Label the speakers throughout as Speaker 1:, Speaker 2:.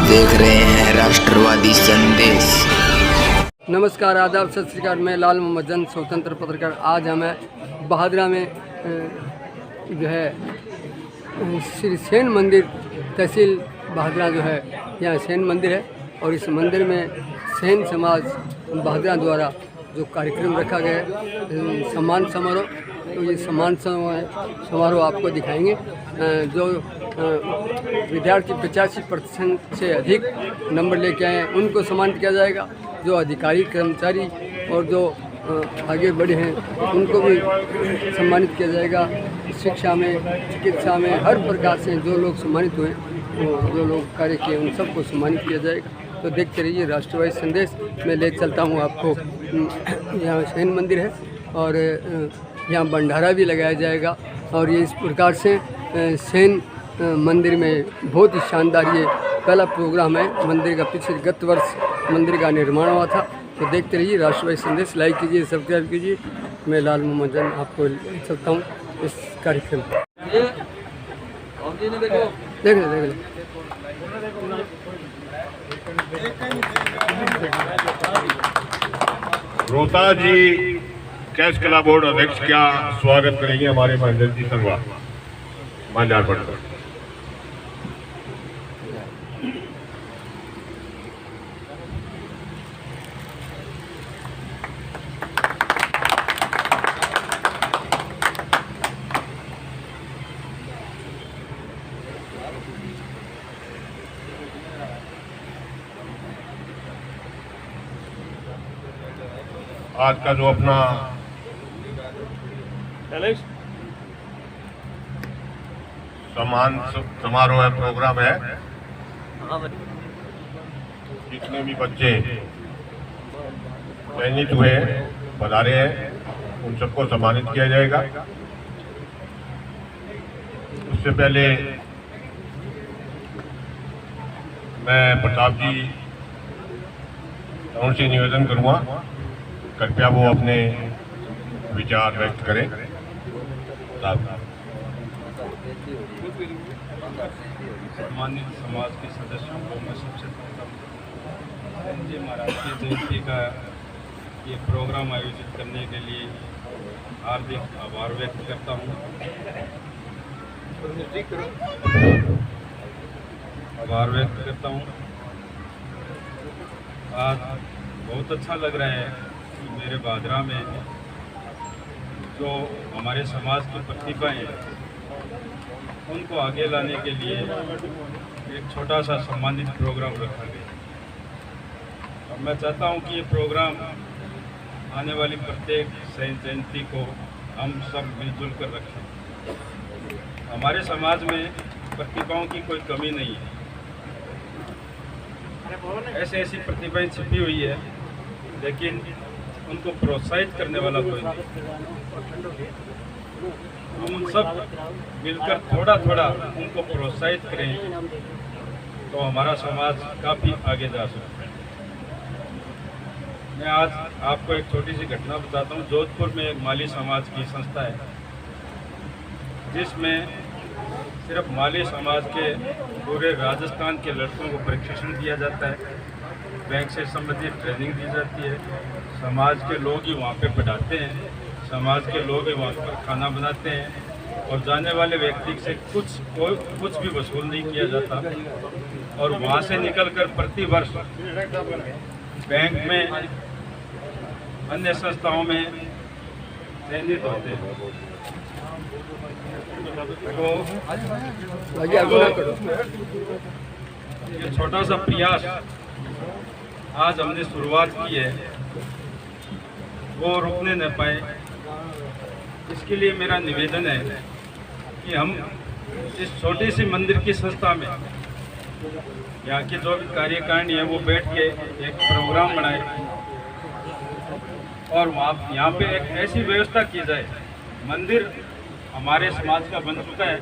Speaker 1: देख रहे हैं राष्ट्रवादी संदेश।
Speaker 2: नमस्कार, आदाब, सत श्री अकाल। मैं लाल मोहम्मद जन, स्वतंत्र पत्रकार। आज हमें बहादुरा में जो है श्री सेन मंदिर, तहसील बहादुरा जो है, यहाँ सेन मंदिर है और इस मंदिर में सेन समाज बहादुरा द्वारा जो कार्यक्रम रखा गया है, सम्मान समारोह, तो ये सम्मान समारोह आपको दिखाएंगे। जो विद्यार्थी 85% से अधिक नंबर लेके आए हैं उनको सम्मानित किया जाएगा। जो अधिकारी, कर्मचारी और जो आगे बढ़े हैं उनको भी सम्मानित किया जाएगा। शिक्षा में, चिकित्सा में, हर प्रकार से जो लोग सम्मानित हुए, वो जो लोग कार्य किए, उन सबको सम्मानित किया जाएगा। तो देखते रहिए राष्ट्रवादी संदेश। मैं ले चलता हूँ आपको। यहाँ सेन मंदिर है और यहाँ भंडारा भी लगाया जाएगा और ये इस प्रकार से सेन मंदिर में बहुत ही शानदार ये पहला प्रोग्राम है। मंदिर का पिछले गत वर्ष मंदिर का निर्माण हुआ था। तो देखते रहिए राष्ट्रवादी संदेश। लाइक कीजिए, सब्सक्राइब कीजिए। मैं लाल मोहम्मद जन आपको ले चलता हूँ इस कार्यक्रम में। देख ले
Speaker 3: रोहता जी कैश कला बोर्ड अध्यक्ष क्या स्वागत करेंगे हमारे महेंद्र जी संगवा माल्यार्पण पर। आज का जो अपना सम्मान समारोह है, प्रोग्राम है, जितने भी बच्चे चयनित हुए पधारे हैं उन सबको सम्मानित किया जाएगा। उससे पहले मैं प्रताप जी उनसे निवेदन करूंगा, कृपया वो अपने विचार व्यक्त करें।
Speaker 4: सम्मानित समाज के सदस्यों को मैं सबसे प्रथम जी महाराज की जयंती का ये प्रोग्राम आयोजित करने के लिए हार्दिक आभार व्यक्त करता हूँ। आज बहुत अच्छा लग रहा है कि मेरे बहादुरा में जो हमारे समाज की प्रतिभाएं हैं उनको आगे लाने के लिए एक छोटा सा सम्मानित प्रोग्राम रखा गया। और मैं चाहता हूं कि ये प्रोग्राम आने वाली प्रत्येक जयंती को हम सब मिलजुल कर रखें। हमारे समाज में प्रतिभाओं की कोई कमी नहीं है। ऐसी प्रतिभाएं छिपी हुई है, लेकिन उनको प्रोत्साहित करने वाला कोई नहीं। हम उन सब मिलकर थोड़ा थोड़ा उनको प्रोत्साहित करें तो हमारा समाज काफ़ी आगे जा सकता है। मैं आज आपको एक छोटी सी घटना बताता हूँ। जोधपुर में एक माली समाज की संस्था है जिसमें सिर्फ माली समाज के पूरे राजस्थान के लड़कों को प्रशिक्षण दिया जाता है, बैंक से संबंधित ट्रेनिंग दी जाती है। समाज के लोग ही वहाँ पे पढ़ाते हैं, समाज के लोग ही वहाँ पर खाना बनाते हैं और जाने वाले व्यक्ति से कुछ भी वसूल नहीं किया जाता। और वहाँ से निकलकर प्रति वर्ष बैंक में, अन्य संस्थाओं में चयनित होते हैं। तो ये छोटा सा प्रयास आज हमने शुरुआत की है, वो रुकने न पाए। इसके लिए मेरा निवेदन है कि हम इस छोटी सी मंदिर की संस्था में यहाँ की जो भी कार्यकारिणी है वो बैठ के एक प्रोग्राम बनाए और वहाँ यहाँ पे एक ऐसी व्यवस्था की जाए। मंदिर हमारे समाज का बन चुका है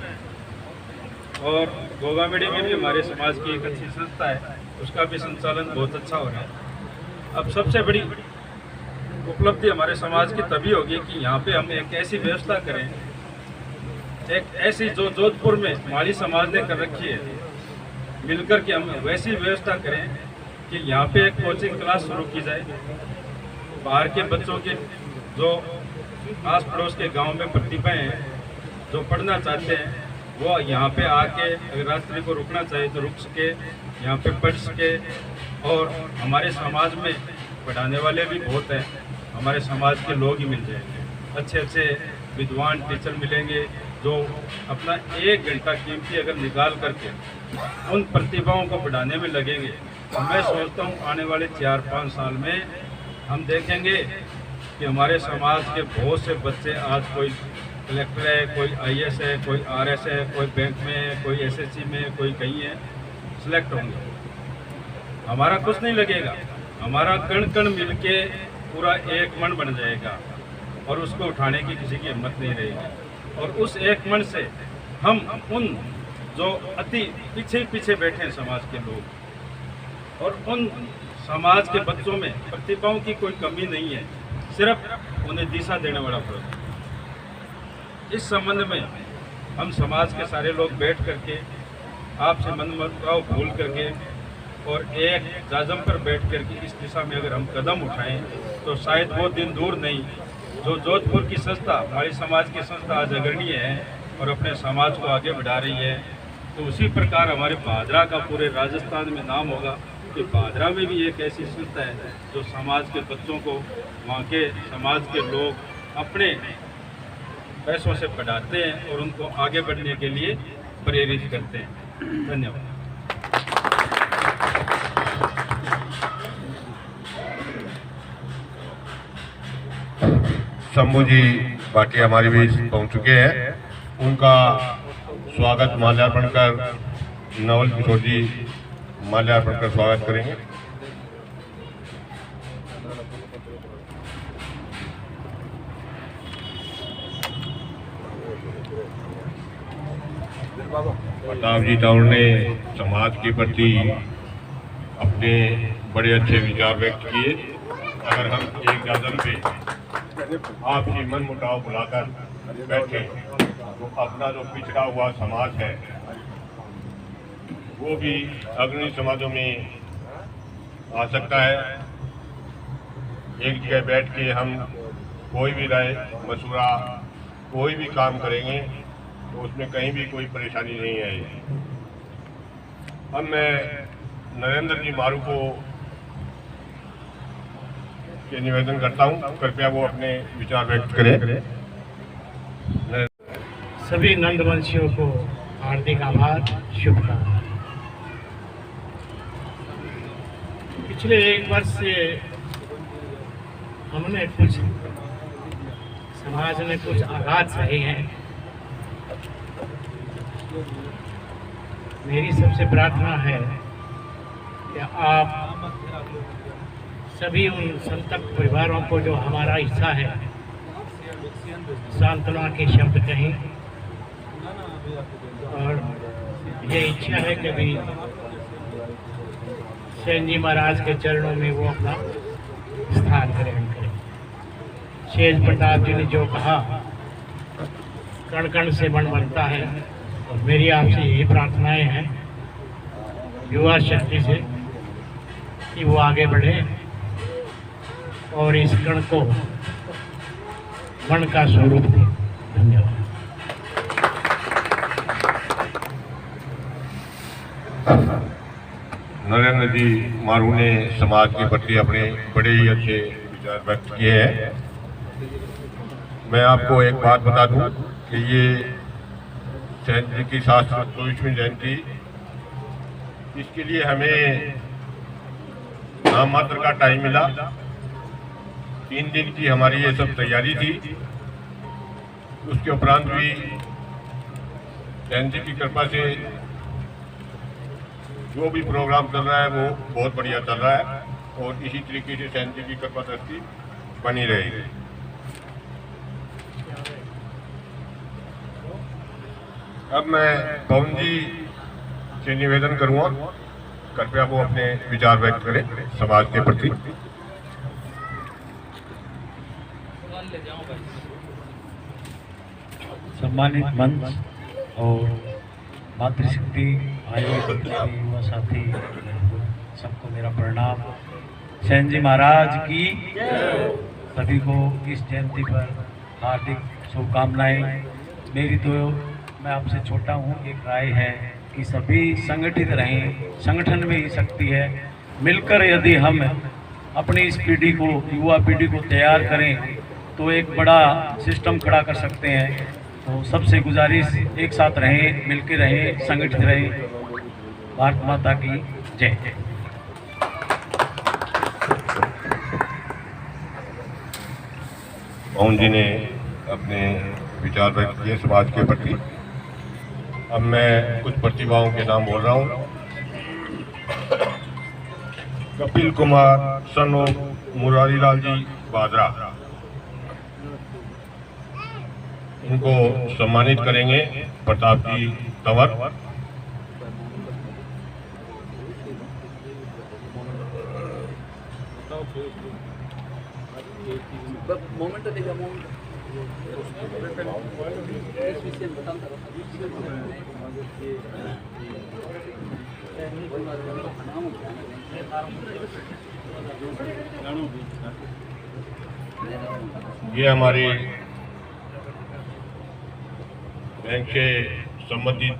Speaker 4: और गोगामेड़ी में भी हमारे समाज की एक अच्छी संस्था है, उसका भी संचालन बहुत अच्छा हो रहा है। अब सबसे बड़ी उपलब्धि हमारे समाज की तभी होगी कि यहाँ पे हम एक ऐसी व्यवस्था करें, एक ऐसी जो जोधपुर में माली समाज ने कर रखी है, मिलकर के हम वैसी व्यवस्था करें कि यहाँ पे एक कोचिंग क्लास शुरू की जाए। बाहर के बच्चों के जो आस पड़ोस के गांव में प्रतिभाएं हैं, जो पढ़ना चाहते हैं, वो यहाँ पे आके अगर रात्रि को रुकना चाहे तो रुक सके, यहाँ पे पढ़ सके। और हमारे समाज में पढ़ाने वाले भी बहुत हैं, हमारे समाज के लोग ही मिल जाएंगे, अच्छे अच्छे विद्वान टीचर मिलेंगे जो अपना 1 घंटा कीमती अगर निकाल करके उन प्रतिभाओं को पढ़ाने में लगेंगे तो मैं सोचता हूँ आने वाले 4-5 साल में हम देखेंगे कि हमारे समाज के बहुत से बच्चे, आज कोई कलेक्टर है, कोई IAS है, कोई RS है, कोई बैंक में है, कोई SSC में, कोई कहीं है, सिलेक्ट होंगे। हमारा कुछ नहीं लगेगा, हमारा कण कण मिलके पूरा एक मन बन जाएगा और उसको उठाने की किसी की हिम्मत नहीं रहेगी। और उस एक मन से हम उन जो अति पीछे पीछे बैठे हैं समाज के लोग, और उन समाज के बच्चों में प्रतिभाओं की कोई कमी नहीं है, सिर्फ उन्हें दिशा देने वाला फर्क है। इस संबंध में हम समाज के सारे लोग बैठ करके आपसे मनमुटाव भूल करके और एक जाजम पर बैठ करके इस दिशा में अगर हम कदम उठाएं तो शायद वो दिन दूर नहीं जो जोधपुर की संस्था, हमारी समाज की संस्था आज अग्रणीय है और अपने समाज को आगे बढ़ा रही है, तो उसी प्रकार हमारे भादरा का पूरे राजस्थान में नाम होगा कि भादरा में भी एक ऐसी संस्था है जो समाज के बच्चों को, वहाँ के समाज के लोग अपने पैसों से पढ़ाते हैं और उनको आगे बढ़ने के लिए प्रेरित करते हैं। धन्यवाद।
Speaker 3: शंभू जी बाटी हमारे बीच पहुंच चुके हैं, उनका स्वागत माल्यार्पण कर नवल किशोर जी माल्यार्पण कर स्वागत करेंगे। प्रताप जी टाउन ने समाज के प्रति अपने बड़े अच्छे विचार व्यक्त किए। अगर हम एक गादर पे आपसी मन मुटाव बुलाकर बैठे तो अपना जो पिछड़ा हुआ समाज है वो भी अग्रणी समाजों में आ सकता है। एक जगह बैठ के हम कोई भी राय मशवरा कोई भी काम करेंगे तो उसमें कहीं भी कोई परेशानी नहीं आएगी। अब मैं नरेंद्र जी मारू को के निवेदन करता हूं, कृपया वो अपने विचार व्यक्त करें।
Speaker 5: सभी नंदवंशियों को हार्दिक आभार, शुभकामनाएं। पिछले 1 वर्ष से हमने कुछ समाज में कुछ आघात सहे हैं। मेरी सबसे प्रार्थना है कि आप सभी उन संतप्त परिवारों को जो हमारा हिस्सा है सांत्वना के शब्द कहें, और ये इच्छा है कि भी सेन जी महाराज के चरणों में वो अपना स्थान ग्रहण करें। शेष प्रताप जी ने जो कहा, कण कण से बन बनता है, और मेरी आपसे यही प्रार्थनाएं हैं युवा शक्ति से कि वो आगे बढ़े और इस कण को वन का स्वरूप दे। धन्यवाद।
Speaker 3: नरेंद्र जी मारू ने समाज के प्रति अपने बड़े ही अच्छे विचार व्यक्त किए हैं। मैं आपको एक बात बता दूं कि ये सेन जी की 724वीं जयंती, इसके लिए हमें नाम मात्र का टाइम मिला। 3 दिन की हमारी ये सब तैयारी थी। उसके उपरांत भी सेन जी की कृपा से जो भी प्रोग्राम चल रहा है वो बहुत बढ़िया चल रहा है, और इसी तरीके से सेन जी की कृपा दृष्टि बनी रहेगी। अब मैं पवन जी से निवेदन करूंगा, कृपया वो अपने विचार व्यक्त करें समाज के प्रति।
Speaker 6: सम्मानित मंच और मातृशक्ति
Speaker 5: भाई बंधु युवा साथी सबको मेरा प्रणाम। सेन जी महाराज की सभी को इस जयंती पर हार्दिक शुभकामनाएं। मेरी तो मैं आपसे छोटा हूँ, एक राय है कि सभी संगठित रहें, संगठन में ही शक्ति है। मिलकर यदि हम अपनी इस पीढ़ी को, युवा पीढ़ी को तैयार करें तो एक बड़ा सिस्टम खड़ा कर सकते हैं। तो सबसे गुजारिश, एक साथ रहें, मिलकर रहें, संगठित रहें। भारत माता की जय।
Speaker 3: मोहन जी ने अपने विचार व्यक्त किए समाज के प्रति। अब मैं कुछ प्रतिभाओं के नाम बोल रहा हूँ। कपिल कुमार सन ऑफ मुरारी लाल जी बादरा, इनको सम्मानित करेंगे। प्रताप जी तंवर, ये हमारे बैंक से संबंधित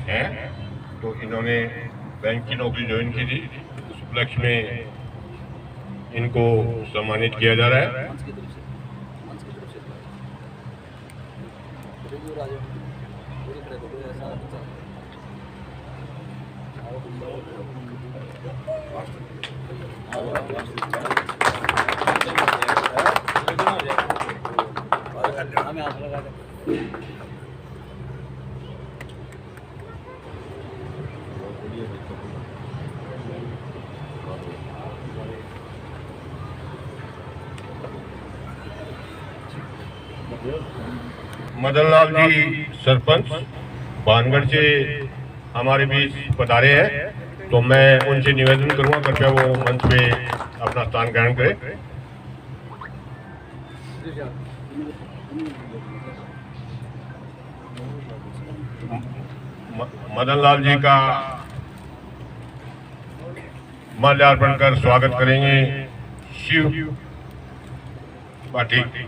Speaker 3: हैं, तो इन्होंने बैंक की नौकरी ज्वाइन की थी। उस उपलक्ष्य में इनको सम्मानित किया जा रहा है। मदन लाल जी सरपंच भानगढ़ से हमारे बीच पधारे हैं, तो मैं उनसे निवेदन करूंगा कृपया वो मंच पे अपना स्थान ग्रहण करें। मदन लाल जी का माल्यार्पण कर स्वागत करेंगे शिव पाठक।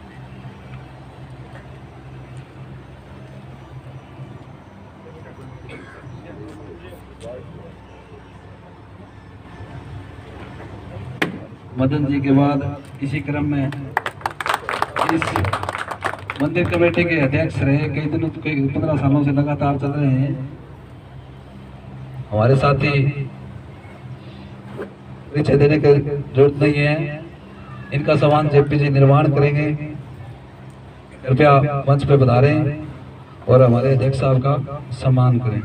Speaker 6: मदन जी के बाद इसी क्रम में इस मंदिर कमेटी के अध्यक्ष रहे, कई दिनों 15 सालों से लगातार चल रहे हैं हमारे साथी। परिचय देने की जरूरत नहीं है, इनका सम्मान जेपी जी निर्माण करेंगे। कृपया मंच पे पधारें और हमारे अध्यक्ष साहब का सम्मान करें।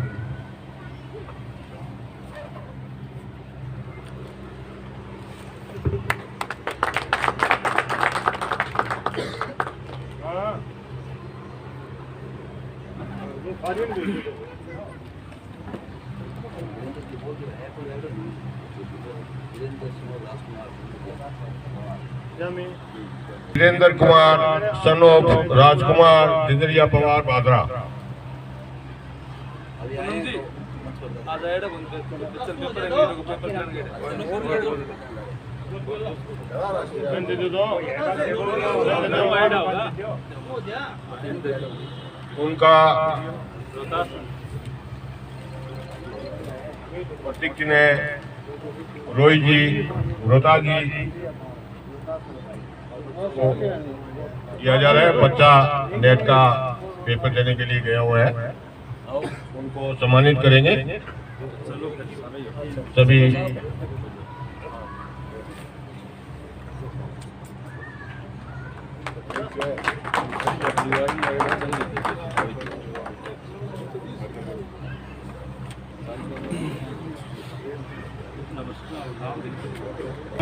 Speaker 3: वीरेंद्र कुमार सन ऑफ राजकुमार दिंदरिया पवार बादरा। उनका प्रतीक चिन्ह रोहित जी रोहता जी को किया जा रहा है। बच्चा नेट का पेपर देने के लिए गया हुआ है, उनको सम्मानित करेंगे सभी।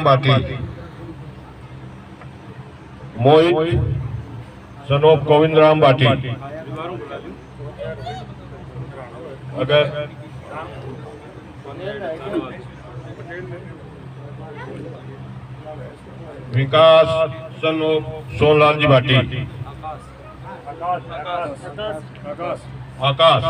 Speaker 3: बाटी मोहित सन ऑफ गोविंद राम बाटी। अगर विकास सन ऑफ सोनलाल जी बाटी। आकाश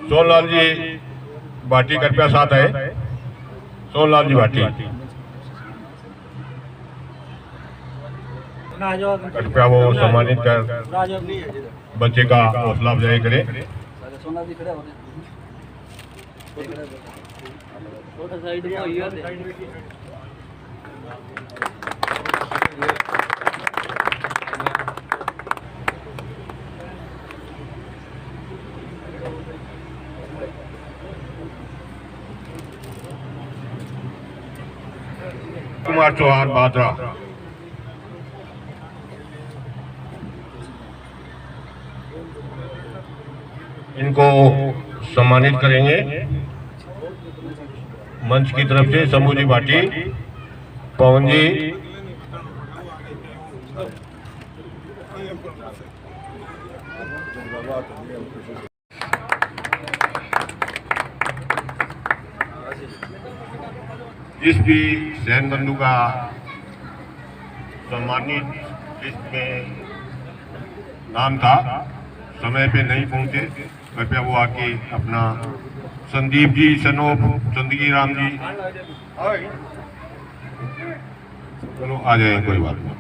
Speaker 3: सोनलाल जी भाटी कृपया साथ आए। सोनलाल जी भाटी कृपया वो सम्मानित कर बच्चे का हौसला अफजाई करें। कुमार चौहान बात्रा इनको सम्मानित करेंगे मंच की तरफ से। समूह जी भाटी, पवन जी, जिस भी सैन बंधु का सम्मानित लिस्ट में नाम था समय पे नहीं पहुंचे, कृपया वो आके अपना संदीप जी, सनोप, चंदगी राम जी, चलो आ जाए, कोई बात नहीं।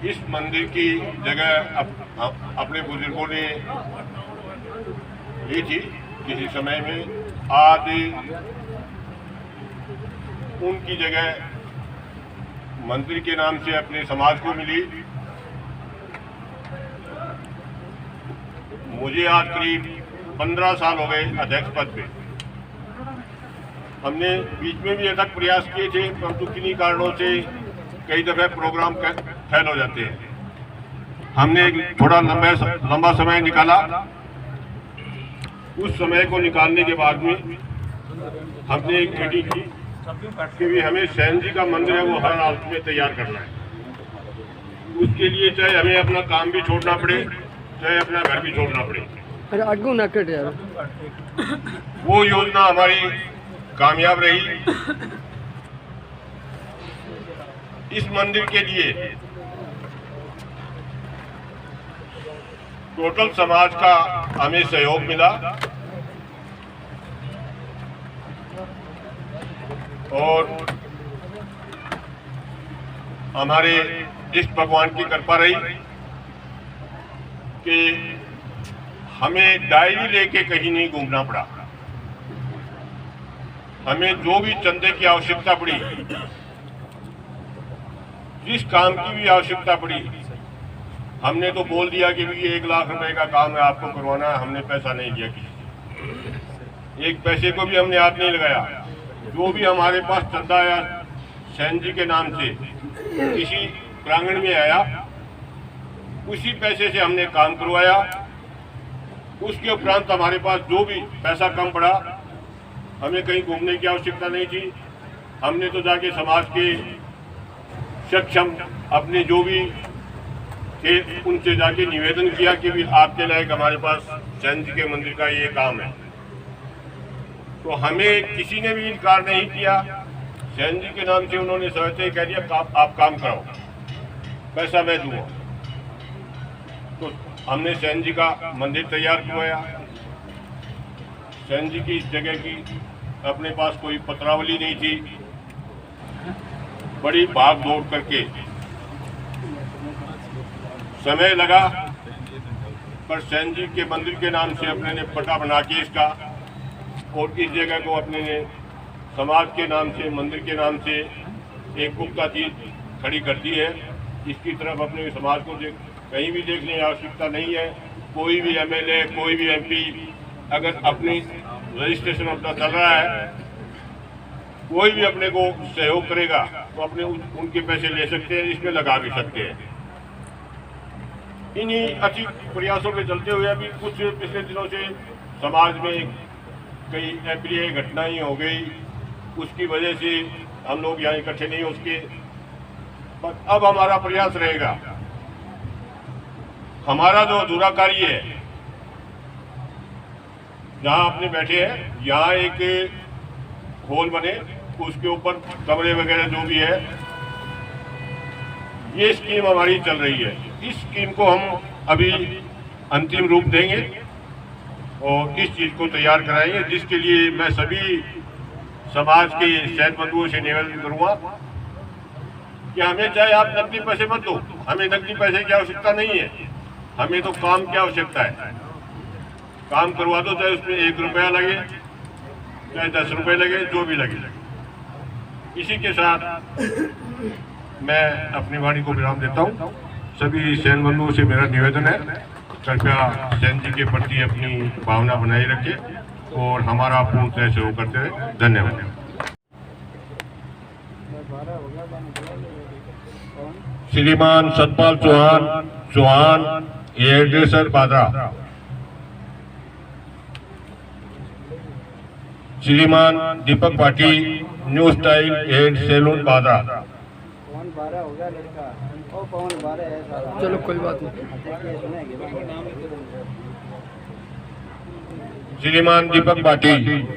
Speaker 3: इस मंदिर की जगह अपने बुजुर्गों ने ली थी किसी समय में, आज उनकी जगह मंदिर के नाम से अपने समाज को मिली। मुझे आज करीब 15 साल हो गए अध्यक्ष पद पे। हमने बीच में भी अथक प्रयास किए थे, परंतु किन्हीं कारणों से कई दफे प्रोग्राम फेल हो जाते हैं। हमने थोड़ा लंबा समय निकाला। उस समय को निकालने के बाद में हमने एक मीटिंग की कि भी हमें सैन जी का मंदिर है वो हर हालत में तैयार करना है। उसके लिए चाहे हमें अपना काम भी छोड़ना पड़े, चाहे अपना घर भी छोड़ना पड़े।
Speaker 2: अरे अड्डू ना कट यार।
Speaker 3: वो योजना हमारी कामयाब रही। इस मंदिर के लिए टोटल समाज का हमें सहयोग मिला और हमारे इष्ट भगवान की कृपा रही कि हमें डायरी लेके कहीं नहीं घूमना पड़ा। हमें जो भी चंदे की आवश्यकता पड़ी, जिस काम की भी आवश्यकता पड़ी, हमने तो बोल दिया कि ये 1 लाख रुपए का काम है, आपको करवाना है। हमने पैसा नहीं दिया किसी, एक पैसे को भी हमने हाथ नहीं लगाया। जो भी हमारे पास चंदा आया सैन जी के नाम से किसी प्रांगण में आया, उसी पैसे से हमने काम करवाया। उसके उपरांत हमारे पास जो भी पैसा कम पड़ा, हमें कहीं घूमने की आवश्यकता नहीं थी। हमने तो जाके समाज के सक्षम अपने जो भी थे उनसे जाके निवेदन किया कि भी आपके लायक हमारे पास सैन जी के मंदिर का ये काम है। तो हमें किसी ने भी इनकार नहीं किया। सैन जी के नाम से उन्होंने सहजते ही कह दिया आप काम कराओ, पैसा मैं दूंगा। तो हमने सैन जी का मंदिर तैयार करवाया। सैन जी की इस जगह की अपने पास कोई पत्रावली नहीं थी। बड़ी भाग दौड़ करके समय लगा, पर सैन जी के मंदिर के नाम से अपने ने पता बना के इसका, और इस जगह को अपने ने समाज के नाम से, मंदिर के नाम से एक पुख्ता चीज खड़ी कर दी है। इसकी तरफ अपने समाज को कहीं भी देखने की आवश्यकता नहीं है। कोई भी एमएलए, कोई भी एमपी अगर अपनी रजिस्ट्रेशन अपना चल रहा है, कोई भी अपने को सहयोग करेगा तो अपने उनके पैसे ले सकते हैं, इसमें लगा भी सकते हैं। इन्हीं अच्छी प्रयासों के चलते हुए अभी कुछ पिछले दिनों से समाज में कई अप्रिय घटनाएं हो गई, उसकी वजह से हम लोग यहाँ इकट्ठे नहीं हो सके। पर अब हमारा प्रयास रहेगा, हमारा जो अधूरा कार्य है, जहाँ अपने बैठे हैं, यहाँ एक हॉल बने, उसके ऊपर कमरे वगैरह जो भी है, ये स्कीम हमारी चल रही है। इस स्कीम को हम अभी अंतिम रूप देंगे और इस चीज़ को तैयार कराएंगे, जिसके लिए मैं सभी समाज के शहर बंधुओं से निवेदन करूँगा कि हमें चाहे आप नकदी पैसे मत दो, हमें नकदी पैसे की आवश्यकता नहीं है, हमें तो काम की आवश्यकता है। काम करवा दो, चाहे उसमें 1 रुपया लगे, चाहे 10 रुपये लगे, जो भी लगे। इसी के साथ मैं अपनी वाणी को विराम देता हूँ। सभी सैन बंधुओं से मेरा निवेदन है, कृपया सैन जी के प्रति अपनी भावना बनाए रखें और हमारा पूर्णतः सहयोग करते रहे। धन्यवाद। श्रीमान सतपाल चौहान हेयरड्रेसर बादरा। श्रीमान Deepak Patil new style hair salon Badra.
Speaker 2: चलो कोई बात नहीं।
Speaker 3: श्रीमान दीपक पाटिल,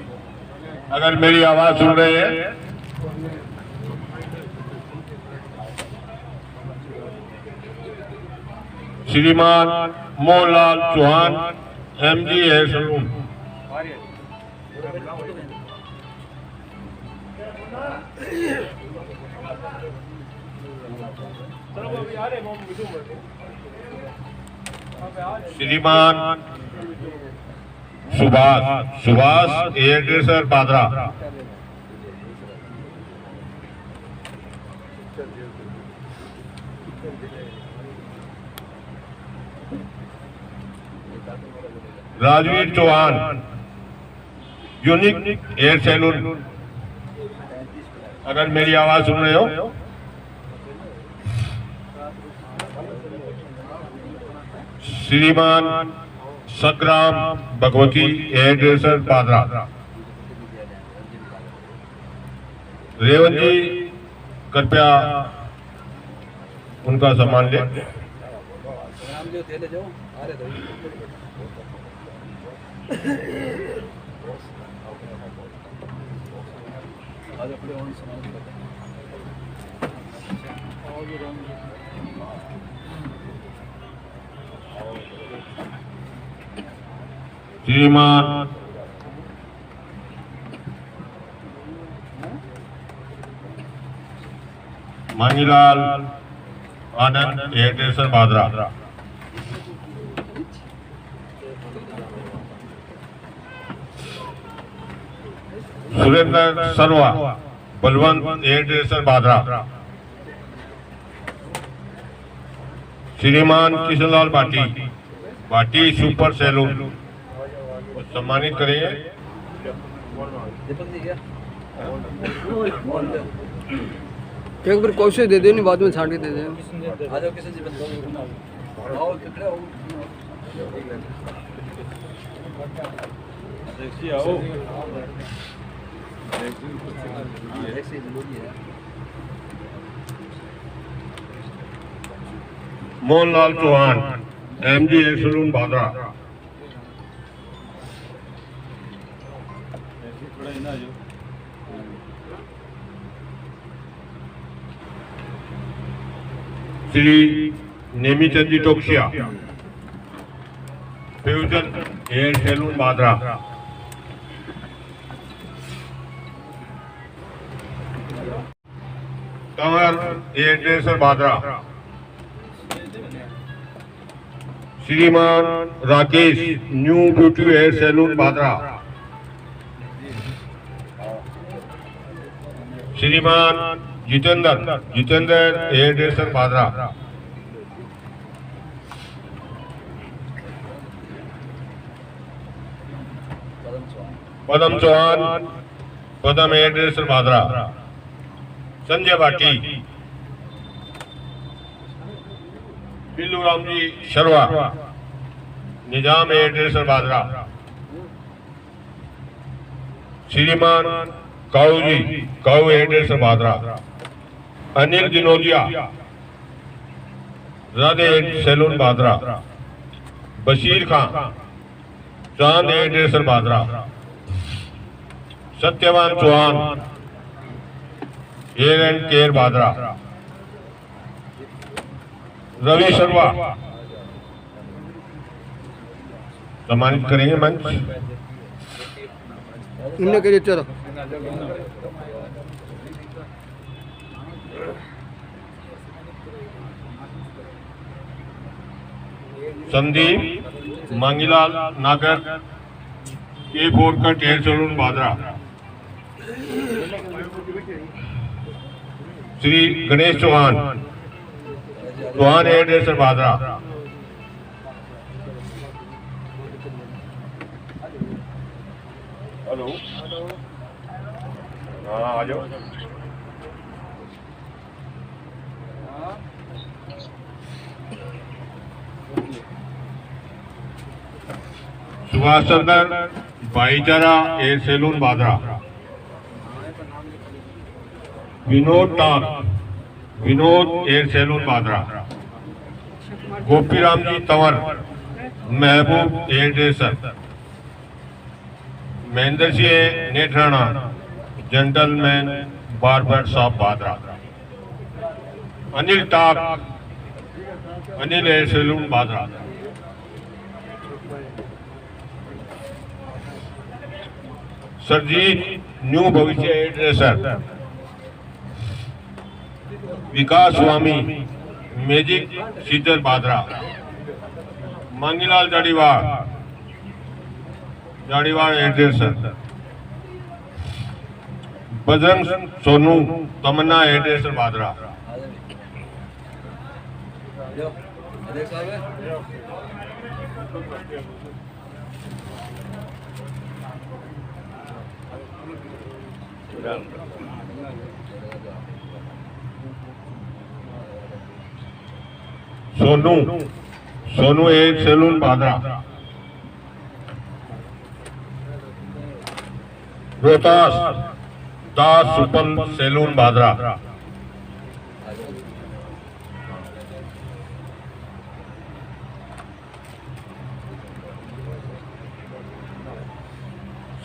Speaker 3: अगर मेरी आवाज सुन रहे हैं, श्रीमान Mohanlal Chauhan MG hair salon. श्रीमान Subhash hairdresser Badra. Rajveer Chauhan unique hair salon. अगर मेरी आवाज सुन रहे हो, श्रीमान संग्राम भगवती हेयरड्रेसर बादरा। रेवंत जी कृपया उनका सम्मान लें। श्रीमान मांगीलाल आनंद हेयरड्रेसर बादरा। सुरेंद्र सरवा बलवंत हेयरड्रेसर बादरा। श्रीमान किशनलाल भाटी सुपर सैलून सम्मानित करेंगे।
Speaker 2: एक बार कोशिश दे दो, नहीं बाद में छाट के दे दे।
Speaker 3: Mohanlal Chauhan MG hair salon Badra. Shri Nemichand ji Toksiya fusion hair salon Badra. Kanwar hairdresser Badra. श्रीमान Rakesh new beauty hair salon Badra. श्रीमान Jitendra hairdresser Badra. Padam Chauhan Padam hairdresser Badra. Sanjay Bhati Billu Ram ji Sharma Nizam hairdresser Badra. श्रीमान Kau hairdresser Badra. Anil Dinodiya Radhe salon Badra. Bashir Khan Chand hairdresser Badra. Satyawan Chauhan hair and care Badra, Ravi Sharma सम्मानित करेंगे मंच।
Speaker 2: इन्हें करिए चलो।
Speaker 3: संदीप मांगीलाल नागर A4 का hair salon Badra, Shri Ganesh Chauhan hairdresser Badra, hello हाँ आ जाओ। Subhash Chandra Bhaichara hair salon Badra, Vinod hair salon Badra, Gopiram ji Tanwar Mehboob hairdresser, Mahendra Singh Nethrana gentleman barber shop Badra, Anil hair salon Badra, Sarjeet new Bhavishya hairdresser, Vikas Swami magic scissor Badra, Mangilal Jadiwal hairdresser, Bajrang Sonu Tamanna hairdresser Badra, Sonu hair salon Badra, Rohtas दास सुपल salon Badra,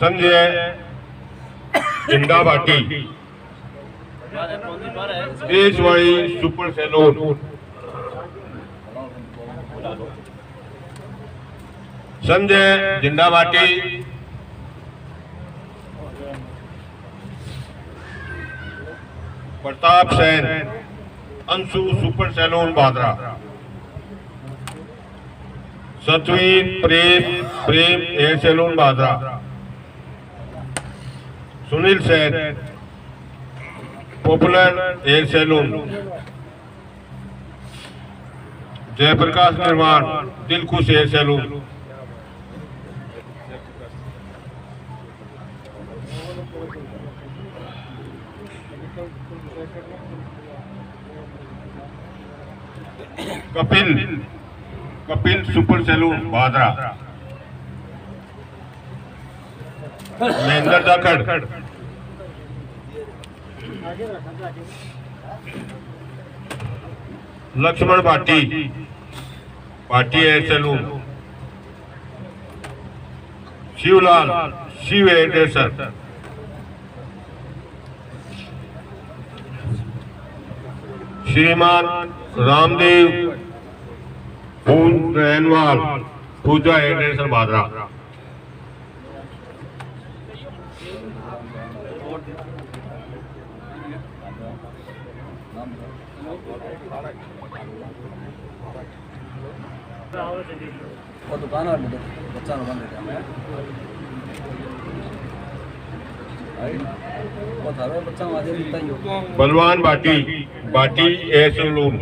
Speaker 3: Sanjay Jinda Bhati Deshwadi super salon, Sanjay Jinda Bhati Pratap Sen Anshu super salon Badra, Satveer Prem hair salon Badra, Sunil Sen popular hair salon, Jaiprakash Nirman Dilkhush hair salon, Kapil super salon Badra, Mahendra Jakhar, Laxman Bhati hair salon, Shivlal hairdresser, श्रीमान Ramdev Rahanwal Pooja hairdresser Badra,
Speaker 6: दुकान बच्चा
Speaker 3: Balwan Bhati hair salon,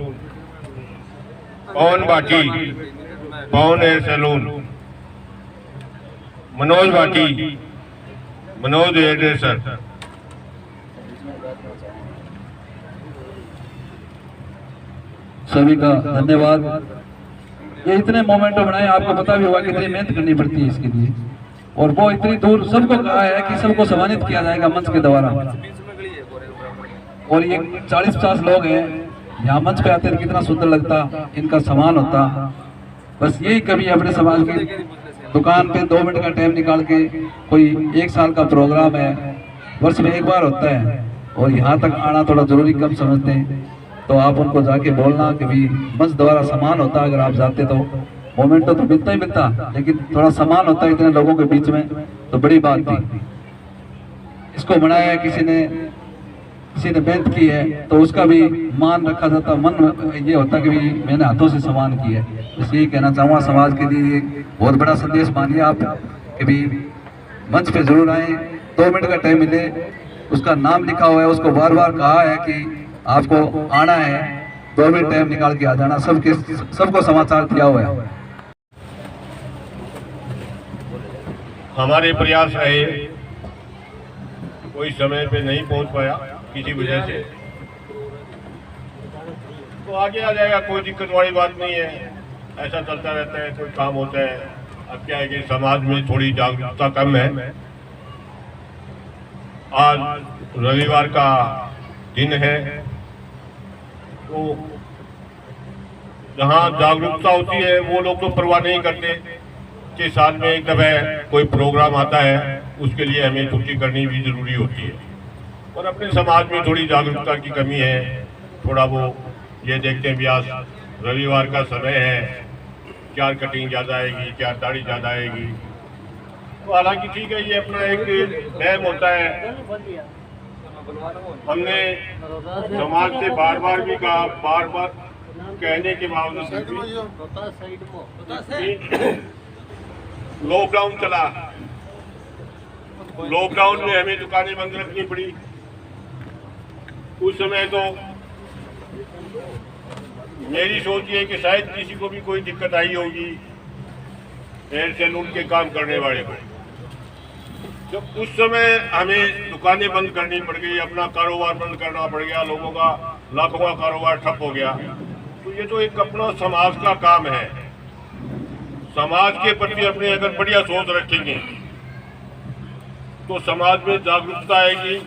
Speaker 3: Pawan hair salon, Manoj hairdresser,
Speaker 6: सभी का धन्यवाद। ये इतने memento बनाए, आपको पता भी होगा कितनी मेहनत करनी पड़ती है इसके लिए, और वो इतनी दूर सबको कहा है कि सबको सम्मानित किया जाएगा मंच के द्वारा। और ये 40-50 लोग हैं, यहाँ मंच पे आते कितना सुंदर लगता, इनका सम्मान होता। बस यही कभी अपने समाज की दुकान पे 2 मिनट का टाइम निकाल के कोई 1 साल का प्रोग्राम है वर्ष में एक बार होता है और यहाँ तक आना थोड़ा जरूरी कम समझते हैं। तो आप उनको जाके बोलना कि भाई मंच द्वारा सम्मान होता, अगर आप जाते तो मोमेंट तो मिलता ही मिलता, लेकिन थोड़ा सम्मान होता है इतने लोगों के बीच में, तो बड़ी बात थी। इसको बनाया है किसी ने मेहनत की है तो उसका भी मान रखा जाता, मन ये होता कि भाई मैंने हाथों से सम्मान किया है। इसलिए यही कहना चाहूँगा समाज के लिए एक बहुत बड़ा संदेश मानिए आप कि भाई मंच पे जरूर आए, 2 मिनट का टाइम मिले, उसका नाम लिखा हुआ है, उसको बार बार कहा है कि आपको आना है, 2 मिनट टाइम निकाल के आ जाना, सबको समाचार दिया हुआ है।
Speaker 3: हमारे प्रयास रहे, कोई समय पे नहीं पहुंच पाया किसी वजह से, तो आगे आ जाएगा, कोई दिक्कत वाली बात नहीं है, ऐसा चलता रहता है, कोई काम होता है। अब क्या है कि समाज में थोड़ी जागरूकता कम है। आज रविवार का दिन है, तो जहाँ जागरूकता होती है वो लोग तो परवाह नहीं करते कि साल में एक दफा कोई प्रोग्राम आता है, उसके लिए हमें छुट्टी करनी भी जरूरी होती है। और अपने समाज में थोड़ी जागरूकता की कमी है, थोड़ा वो ये देखते हैं भी आज रविवार का समय है, क्या कटिंग ज़्यादा आएगी, क्या दाढ़ी ज़्यादा आएगी। तो हालांकि ठीक है, ये अपना एक वहम होता है। हमने समाज से बार बार भी कहा, बार बार कहने के बावजूद लॉकडाउन चला, लॉकडाउन में हमें दुकानें बंद रखनी पड़ी। उस समय तो मेरी सोच ये कि शायद किसी को भी कोई दिक्कत आई होगी, हेयर सैलून के काम करने वाले को। जब उस समय हमें दुकानें बंद करनी पड़ गई, अपना कारोबार बंद करना पड़ गया, लोगों का लाखों का कारोबार ठप हो गया, तो ये तो एक अपना समाज का काम है। समाज के प्रति अपने अगर बढ़िया सोच रखेंगे तो समाज में जागरूकता आएगी।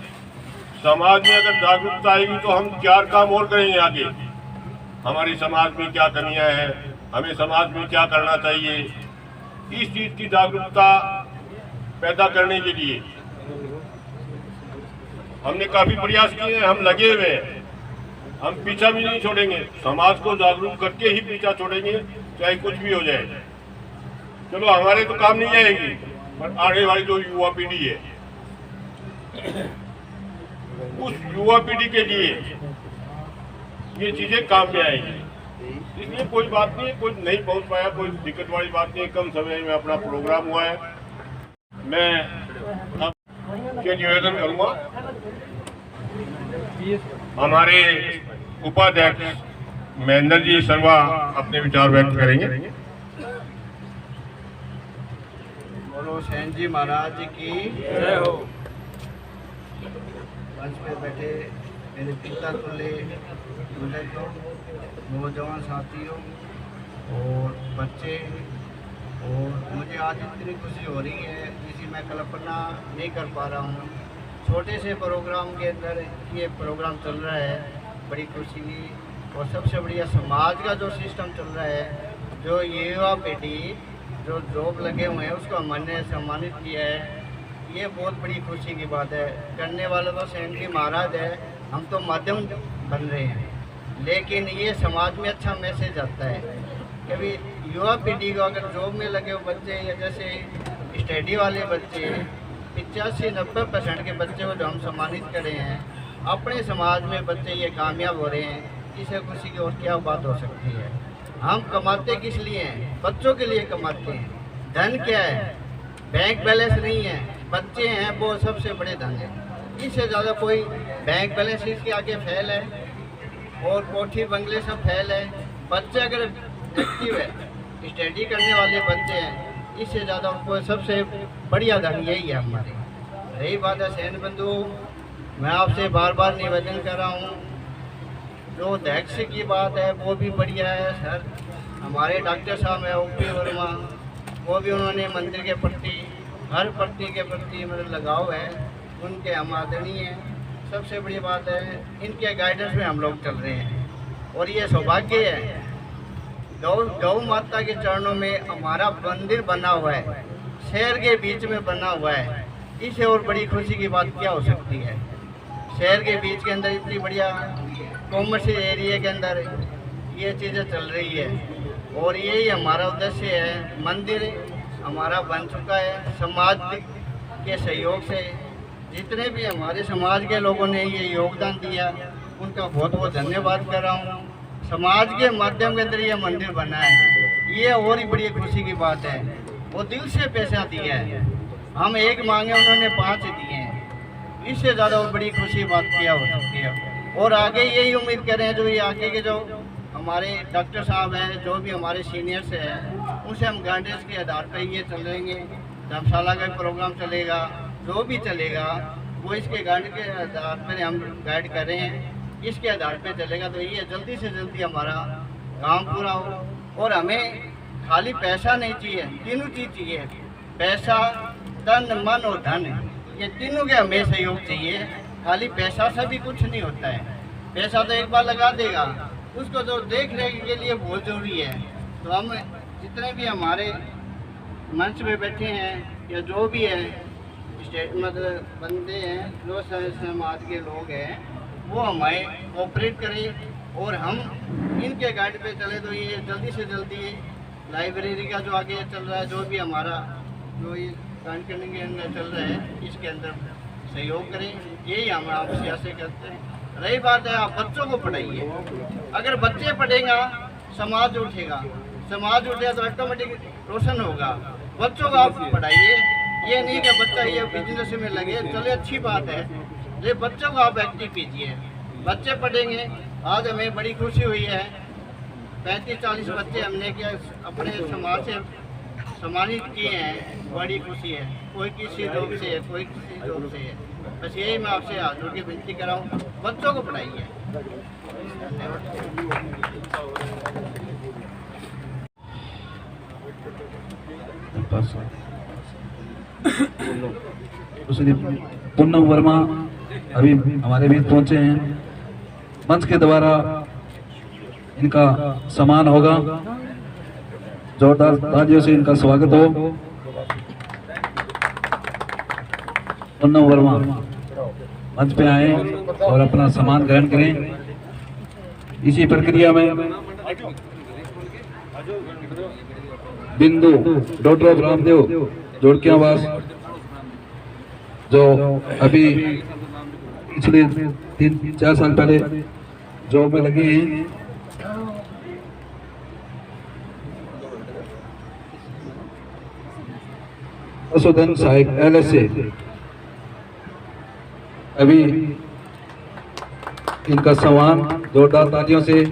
Speaker 3: समाज में अगर जागरूकता आएगी तो हम 4 काम और करेंगे आगे। हमारी समाज में क्या कमियां हैं, हमें समाज में क्या करना चाहिए, इस चीज की जागरूकता पैदा करने के लिए हमने काफी प्रयास किए हैं। हम लगे हुए हैं, हम पीछा भी नहीं छोड़ेंगे, समाज को जागरूक करके ही पीछा छोड़ेंगे, चाहे कुछ भी हो जाए। चलो हमारे तो काम नहीं आएगी, पर आने वाली जो युवा पीढ़ी है, उस युवा पीढ़ी के लिए ये चीजें काम में आएंगी। इसलिए कोई बात नहीं, कोई नहीं पहुंच पाया, कोई दिक्कत वाली बात नहीं, कम समय में अपना प्रोग्राम हुआ है। मैं अब ये निवेदन करूंगा, हमारे उपाध्यक्ष महेंद्र जी सर्वा अपने विचार व्यक्त करेंगे।
Speaker 7: बोलो सेन जी महाराज की जय हो। मंच पे बैठे मेरे पिता तुल्य नौजवान साथियों और बच्चे, और मुझे आज इतनी खुशी हो रही है जिसे मैं कल्पना नहीं कर पा रहा हूँ। छोटे से प्रोग्राम के अंदर ये प्रोग्राम चल रहा है, बड़ी खुशी की। और सबसे बढ़िया समाज का जो सिस्टम चल रहा है, जो युवा पीढ़ी जो जॉब लगे हुए हैं उसको हमने सम्मानित किया है, ये बहुत बड़ी खुशी की बात है। करने वाले तो सेन जी महाराज है, हम तो माध्यम बन रहे हैं, लेकिन ये समाज में अच्छा मैसेज आता है। कभी युवा पीढ़ी को अगर जॉब में लगे हुए बच्चे, या जैसे स्टडी वाले बच्चे, 85-90% के बच्चे को जो हम सम्मानित करे हैं, अपने समाज में बच्चे ये कामयाब हो रहे हैं, इससे खुशी की और क्या बात हो सकती है। हम कमाते किस लिए हैं? बच्चों के लिए कमाते हैं। धन क्या है? बैंक बैलेंस नहीं है, बच्चे हैं वो सबसे बड़े धन है। इससे ज़्यादा कोई बैंक बैलेंस इसके आगे फेल है, और कोठी बंगले सब फेल है। बच्चे अगर एक्टिव है, स्टडी करने वाले बच्चे हैं, इससे ज़्यादा उनको सबसे बढ़िया धन यही है हमारे। रही बात है सेन बंधु, मैं आपसे बार बार निवेदन कर रहा हूँ, जो अध्यक्ष की बात है वो भी बढ़िया है सर। हमारे डॉक्टर साहब हैं ओपी वर्मा, वो भी उन्होंने मंदिर के प्रति, हर प्रति के प्रति मतलब लगाव है, उनके हम आदरणीय हैं। सबसे बड़ी बात है इनके गाइडेंस में हम लोग चल रहे हैं, और ये सौभाग्य है गौ माता के चरणों में हमारा मंदिर बना हुआ है, शहर के बीच में बना हुआ है। इससे और बड़ी खुशी की बात क्या हो सकती है। शहर के बीच के अंदर इतनी बढ़िया कॉमर्शियल एरिया के अंदर ये चीज़ें चल रही है और यही हमारा उद्देश्य है। मंदिर हमारा बन चुका है समाज के सहयोग से। जितने भी हमारे समाज के लोगों ने ये योगदान दिया उनका बहुत बहुत धन्यवाद कर रहा हूँ। समाज के माध्यम के अंदर ये मंदिर बना है, ये और ही बड़ी खुशी की बात है। वो दिल से पैसा दिया है, हम एक मांगे उन्होंने 5 दिए हैं। इससे ज़्यादा और बड़ी खुशी बात क्या हो सकती है। और आगे यही उम्मीद करें जो ये आगे के जो हमारे डॉक्टर साहब हैं, जो भी हमारे सीनियर्स हैं, उनसे हम गाइडेंस के आधार पर ये चल रहेंगे। धर्मशाला का प्रोग्राम चलेगा, जो भी चलेगा वो इसके गाइड के आधार पर हम गाइड कर रहे हैं, इसके आधार पर चलेगा। तो ये जल्दी से जल्दी हमारा काम पूरा हो। और हमें खाली पैसा नहीं चाहिए, तीनों चीज़ चाहिए, पैसा, तन, मन और धन, ये तीनों के हमें सहयोग चाहिए। खाली पैसा से भी कुछ नहीं होता है। पैसा तो एक बार लगा देगा, उसको तो देख रेख के लिए बहुत ज़रूरी है। तो हम जितने भी हमारे मंच पे बैठे हैं या जो भी है स्टेट मतलब बंदे हैं, जो समाज के लोग हैं, वो हमें कोऑपरेट करें और हम इनके गाइड पे चले। तो ये जल्दी से जल्दी लाइब्रेरी का जो आगे चल रहा है, जो भी हमारा जो ये काम करने के अंदर चल रहा है, इसके अंदर सहयोग करें। यही हम आपसे आशा करते हैं। रही बात है, आप बच्चों को पढ़ाइए। अगर बच्चे पढ़ेगा समाज उठेगा, समाज उठेगा तो ऑटोमेटिक रोशन होगा। बच्चों को आप पढ़ाइए, ये नहीं कि बच्चा ये बिजनेस में लगे, चले अच्छी बात है, लेकिन बच्चों को आप एक्टिव कीजिए। बच्चे पढ़ेंगे। आज हमें बड़ी खुशी हुई है, 35-40 बच्चे हमने क्या अपने समाज से सम्मानित किए हैं, बड़ी खुशी है। कोई किसी जॉब से है, कोई किसी जॉब से है। बस यही मैं आपसे हाथ जोड़ के विनती कर रहा हूँ, बच्चों को पढ़ाइए।
Speaker 6: पूनम वर्मा अभी हमारे बीच पहुंचे हैं। मंच के द्वारा इनका सम्मान होगा, जोरदार तालियों से इनका स्वागत हो। पूनम वर्मा मंच पे आए और अपना सम्मान ग्रहण करें। इसी प्रक्रिया में बिंदु डॉक्टर ऑफ रामदेव जोड़कियावास, जो अभी पिछले 3-4 साल पहले जॉब में लगे हैं। असुदन सहायक LSA, अभी इनका सम्मान जोरदार तालियों से,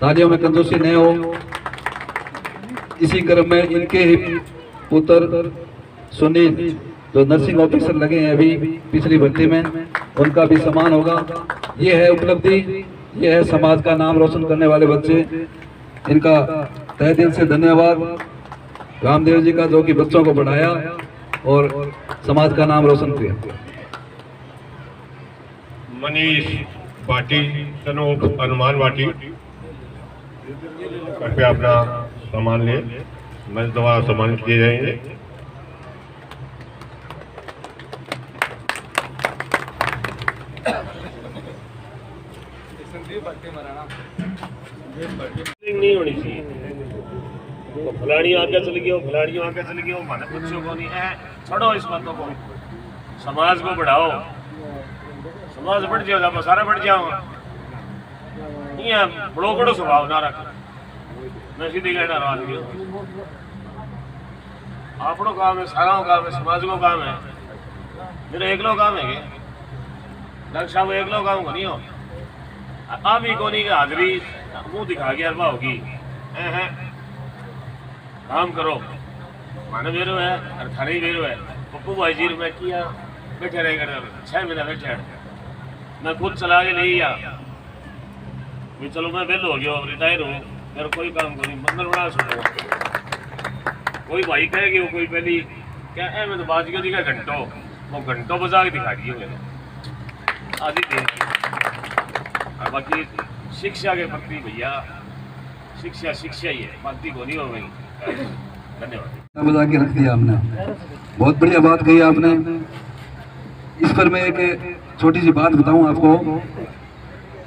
Speaker 6: तालियों में कंजूसी नहीं हो। इसी क्रम में इनके ही पुत्र सुनील जो नर्सिंग ऑफिसर लगे हैं अभी पिछली भर्ती में, उनका भी सम्मान होगा। ये है उपलब्धि, ये है समाज का नाम रोशन करने वाले बच्चे। इनका तहे दिल से धन्यवाद रामदेव जी का, जो कि बच्चों को बढ़ाया और समाज का नाम रोशन किया।
Speaker 3: मनीष भाटी, सनोप हनुमान भाटी, कृपया अपना सामान ले, मंच द्वारा सम्मानित किए जाएंगे।
Speaker 8: नहीं होनी चाहिए। तो फलानी आगे चल गया, फलानी आगे चल गया, माने बच्चों को नहीं है। छोड़ो इस बातों को, समाज को बढ़ाओ। समाज बढ़ जाएगा तो सारा बढ़ जाओगा। बड़ो बड़ो स्वभाव ना रख, मैं सीधी कहना रहा हूँ। आपनो काम है, सारा काम है, समाज को काम है। मेरा एकलो काम है, डॉक्टर साहब एकलो काम को नहीं हो। आप ही को नहीं कि हाजरी मुँह दिखा के अरबा होगी। काम करो, माने बेरो है और थाने बेरो है। पप्पू भाई जी मैं किया बैठे रहे कर 6 महीना बैठे, मैं खुद चला के नहीं आ भी। चलो मैं बेल हो गया, रिटायर हूँ, मेरा कोई काम को नहीं, मंदिर बना सकूँ। कोई भाई कहेगी वो कोई पहली क्या है, मैं तो बाज गई का घंटों, वो घंटों बजा के दिखा दिए मैंने आधी दिन। और बाकी शिक्षा के प्रति भैया, शिक्षा शिक्षा ही है, भक्ति को नहीं हो गई। धन्यवाद।
Speaker 6: बजा के रख दिया आपने, बहुत बढ़िया बात कही आपने। इस पर मैं एक छोटी सी बात बताऊं आपको।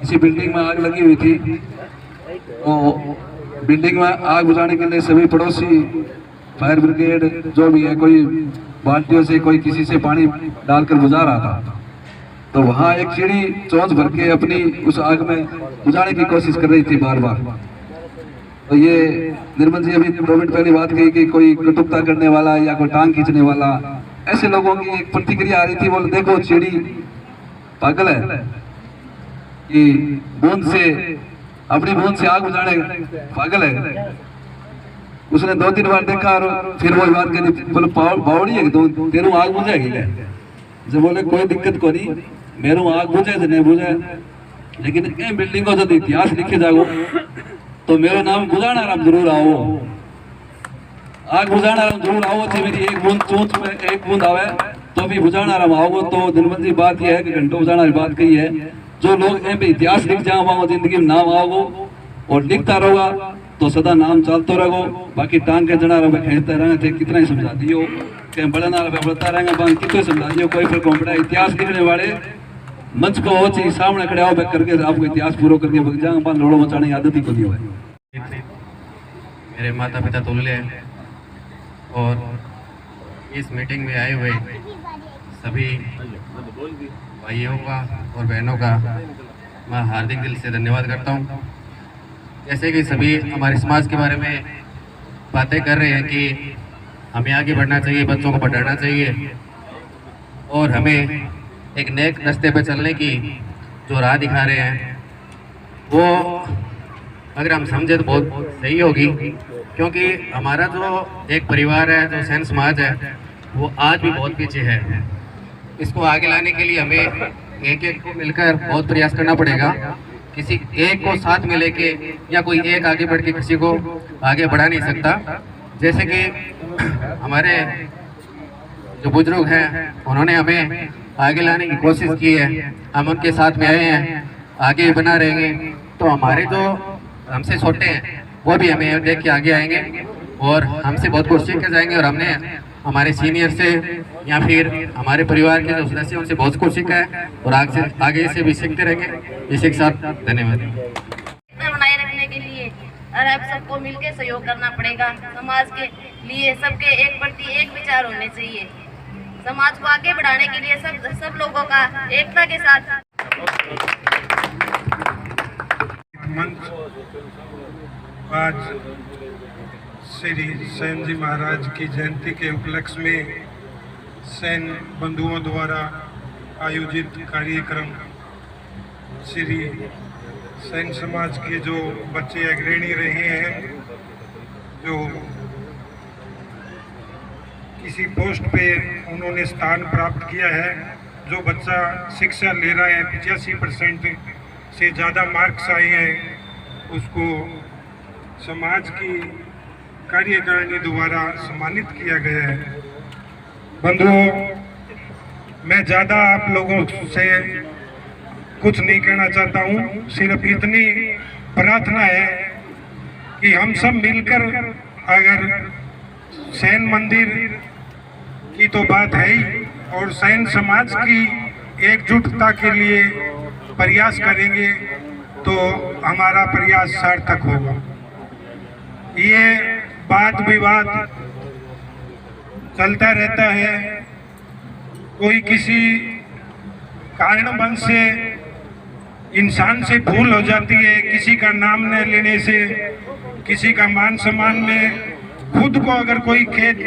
Speaker 6: इसी बिल्डिंग में आग लगी हुई थी, तो बिल्डिंग में आग बुझाने के लिए सभी पड़ोसी, फायर ब्रिगेड जो भी है, कोई बाल्टियों से, कोई किसी से पानी डालकर बुझा रहा था। तो वहाँ एक चिड़ी चोंच भर के अपनी उस आग में बुझाने की कोशिश कर रही थी बार बार। तो ये निर्मल जी अभी 2 मिनट पहले बात कही कि कोई कटुकता करने वाला या कोई टांग खींचने वाला, ऐसे लोगों की एक प्रतिक्रिया आ रही थी। बोले देखो चिड़ी पागल है कि बूंद से, अपनी बूंद से आग बुझाने पागल है। उसने 2-3 बार देखा और फिर वो बात करी, बोले बावड़ी है तो तेरू आग बुझाएगी क्या? जब बोले कोई दिक्कत को नहीं, मेरू आग बुझे तो नहीं बुझे, लेकिन ए बिल्डिंग को जो इतिहास लिखे जाओ तो मेरा नाम बुझाना राम जरूर आओ, आग बुझाना राम जरूर आओ। थे मेरी एक बूंद चोंच में एक बूंद आवे तो भी बुझाना राम आओ। तो निर्मल जी बात यह है कि घंटों बुझाना की बात कही है। जो लोग ए पे इतिहास लिख जाओ वहाँ जिंदगी में नाम आओ और लिखता रहोगा तो सदा नाम चलते रहो। बाकी टांग के जना रहे खेलते रहेंगे थे, कितना ही समझा दियो कहीं बड़ा ना रहे बढ़ता रहेंगे, बाकी कितना समझा दियो, कोई फिर कॉम्पड़ा। इतिहास लिखने वाले मंच को हो चाहिए सामने खड़े आओ करके आपको इतिहास पूरा करके बग जाएंगे, अपन लोड़ो मचाने की आदत ही को नहीं है।
Speaker 9: मेरे माता पिता तुल्य हैं और इस मीटिंग में आए हुए सभी भाइयों का और बहनों का मैं हार्दिक दिल से धन्यवाद करता हूँ। जैसे कि सभी हमारे समाज के बारे में बातें कर रहे हैं कि हमें आगे बढ़ना चाहिए, बच्चों को पढ़ाना चाहिए और हमें एक नेक रास्ते पर चलने की जो राह दिखा रहे हैं वो अगर हम समझे तो बहुत सही होगी। क्योंकि हमारा जो एक परिवार है, जो सैन समाज है, वो आज भी बहुत पीछे है। इसको आगे लाने के लिए हमें एक एक को मिलकर बहुत प्रयास करना पड़ेगा। किसी एक को साथ में लेके या कोई एक आगे बढ़ के किसी को आगे बढ़ा नहीं सकता। जैसे कि हमारे जो बुजुर्ग हैं उन्होंने हमें आगे लाने की कोशिश की है, हम उनके साथ में आए हैं, आगे बना रहेंगे। तो हमारे जो हमसे छोटे हैं वो भी हमें देख के आगे आएंगे और हमसे बहुत कुछ सीख के जाएंगे। और हमने हमारे सीनियर से या फिर हमारे परिवार के जो सदस्य उनसे बहुत कुछ सीखा है और आगे से भी सीखते रहेंगे। इसी के साथ धन्यवाद।
Speaker 10: बनाए रखने के लिए और अब सबको मिलकर सहयोग करना पड़ेगा। समाज के लिए सबके एक प्रति एक विचार होने चाहिए। समाज को आगे बढ़ाने के लिए सब लोगों का एकता के साथ
Speaker 11: मंच आज श्री सेन जी महाराज की जयंती के उपलक्ष्य में सेन बंधुओं द्वारा आयोजित कार्यक्रम श्री सेन समाज के जो बच्चे अग्रणी रहे हैं, जो किसी पोस्ट पे उन्होंने स्थान प्राप्त किया है, जो बच्चा शिक्षा ले रहा है 85% से ज़्यादा मार्क्स आए हैं, उसको समाज की कार्यकारिणी द्वारा सम्मानित किया गया है। बंधुओं, मैं ज़्यादा आप लोगों से कुछ नहीं कहना चाहता हूँ, सिर्फ इतनी प्रार्थना है कि हम सब मिलकर, अगर सैन मंदिर की तो बात है ही और सैन समाज की एकजुटता के लिए प्रयास करेंगे तो हमारा प्रयास सार्थक होगा। ये वाद विवाद चलता रहता है, कोई किसी कारणवश से इंसान से भूल हो जाती है, किसी का नाम न लेने से, किसी का मान सम्मान में खुद को अगर कोई खेद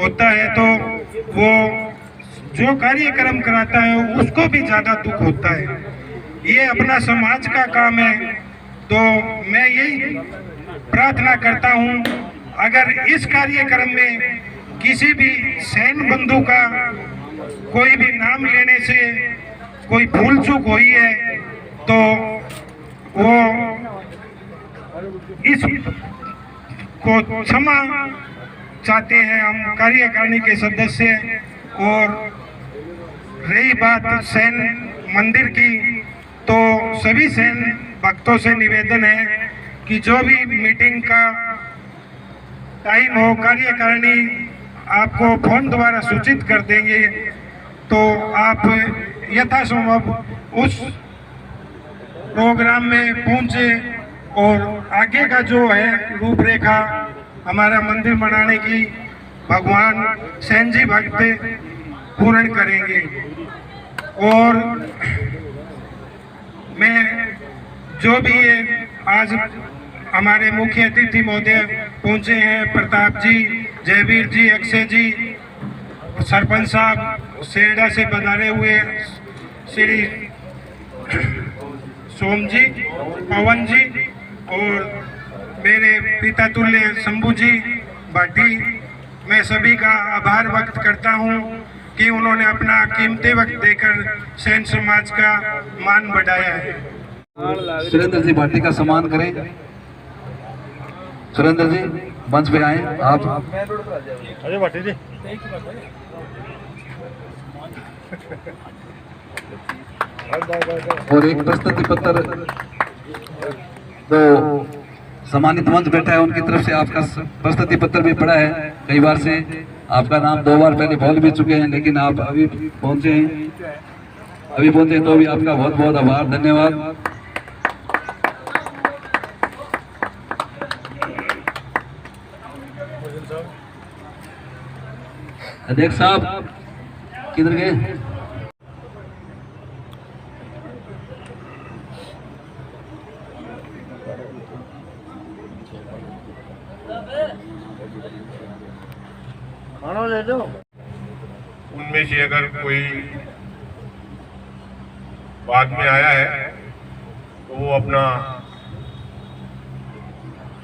Speaker 11: होता है तो वो जो कार्यक्रम कराता है उसको भी ज़्यादा दुख होता है। ये अपना समाज का काम है, तो मैं यही प्रार्थना करता हूँ, अगर इस कार्यक्रम में किसी भी सैन बंधु का कोई भी नाम लेने से कोई भूल चूक हुई है तो वो इस को क्षमा चाहते हैं हम कार्यकारिणी के सदस्य। और रही बात सैन मंदिर की, तो सभी सैन भक्तों से निवेदन है कि जो भी मीटिंग का टाइम हो, कार्यकारिणी आपको फोन द्वारा सूचित कर देंगे तो आप यथासंभव उस प्रोग्राम में पहुंचे और आगे का जो है रूपरेखा हमारा मंदिर बनाने की भगवान सेन जी भक्त पूर्ण करेंगे। और मैं जो भी ये आज हमारे मुख्य अतिथि महोदय पहुंचे हैं, प्रताप जी, जयवीर जी, अक्षय जी, सरपंच साहब सेरडा से पधारे हुए श्री सोम जी, पवन जी और मेरे पिता तुल्य शंभू जी भाटी, मैं सभी का आभार व्यक्त करता हूं कि उन्होंने अपना कीमती वक्त देकर सेन समाज का मान बढ़ाया है।
Speaker 6: सुरेंद्र जी भाटी का सम्मान करें। सुरेंद्र जी मंच पे आए आप।
Speaker 4: अरे भाटी जी
Speaker 6: और एक प्रस्तुति पत्र तो सम्मानित मंच बैठा है उनकी तरफ से आपका प्रस्तुति पत्र भी पड़ा है। कई बार से आपका नाम 2 बार पहले बोल भी चुके हैं, लेकिन आप अभी पहुंचे हैं तो भी आपका बहुत बहुत आभार, धन्यवाद। अध्यक्ष साहब किधर गए?
Speaker 7: खाना ले दो।
Speaker 3: उनमें से अगर कोई बाद में आया है तो वो अपना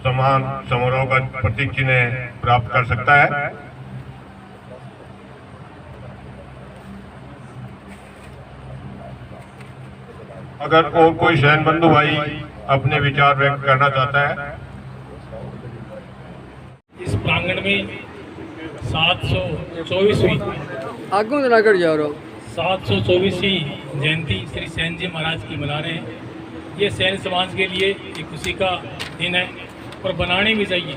Speaker 3: सम्मान समारोह का प्रतीक चिन्ह प्राप्त कर सकता है। अगर और कोई सैन बंधु भाई अपने विचार व्यक्त करना चाहता है।
Speaker 5: इस प्रांगण में 724वीं
Speaker 2: आगू ना कर जा रहा
Speaker 5: 724वीं जयंती श्री सेन जी महाराज की मना रहे हैं। ये सैन समाज के लिए एक खुशी का दिन है और बनाने भी चाहिए।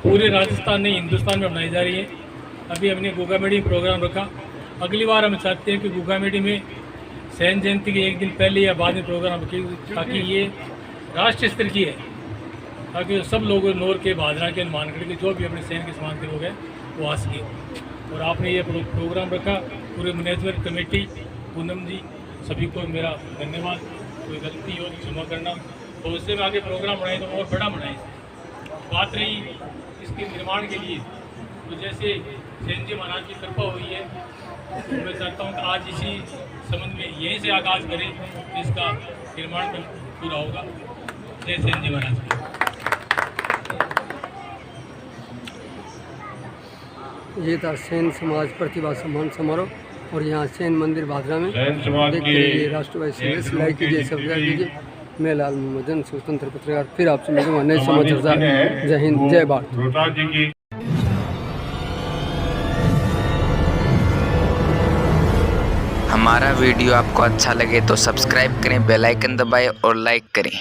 Speaker 5: पूरे राजस्थान नहीं हिंदुस्तान में बनाई जा रही है। अभी हमने गुगामेडी प्रोग्राम रखा, अगली बार हम चाहते हैं कि गुगामेडी में सैन जयंती के एक दिन पहले या बाद में प्रोग्राम रखें, ताकि ये राष्ट्रीय स्तर की है, ताकि सब लोग नौर के, भादरा के, मानगढ़ के जो भी अपने सैन के समान के लोग हैं वो आ सके। और आपने ये प्रोग्राम रखा, पूरे मैनेजमेंट कमेटी, पूनम जी, सभी को मेरा धन्यवाद। कोई गलती हो क्षमा करना, तो उससे आगे प्रोग्राम बनाए तो और बड़ा बनाए। बात रही इसके निर्माण के लिए, तो जैसे सेन जी महाराज की कृपा हुई है, तो मैं चाहता हूँ कि आज इसी संबंध में यहीं से आगाज़ करें, इसका निर्माण पूरा होगा। जय सेन जी महाराज।
Speaker 2: ये था सेन समाज प्रतिभा सम्मान समारोह और यहाँ सेन मंदिर भादरा में
Speaker 3: सैन समाज
Speaker 2: देखते रहिए। राष्ट्रवादी संदेश लाइक कीजिए, सब्सक्राइब कीजिए। मैं लाल मोहम्मद स्वतंत्र पत्रकार, फिर आपसे मिलूंगा नए समाचार। जय हिंद, जय भारत।
Speaker 1: हमारा वीडियो आपको अच्छा लगे तो सब्सक्राइब करें, बेल आइकन दबाएं और लाइक करें।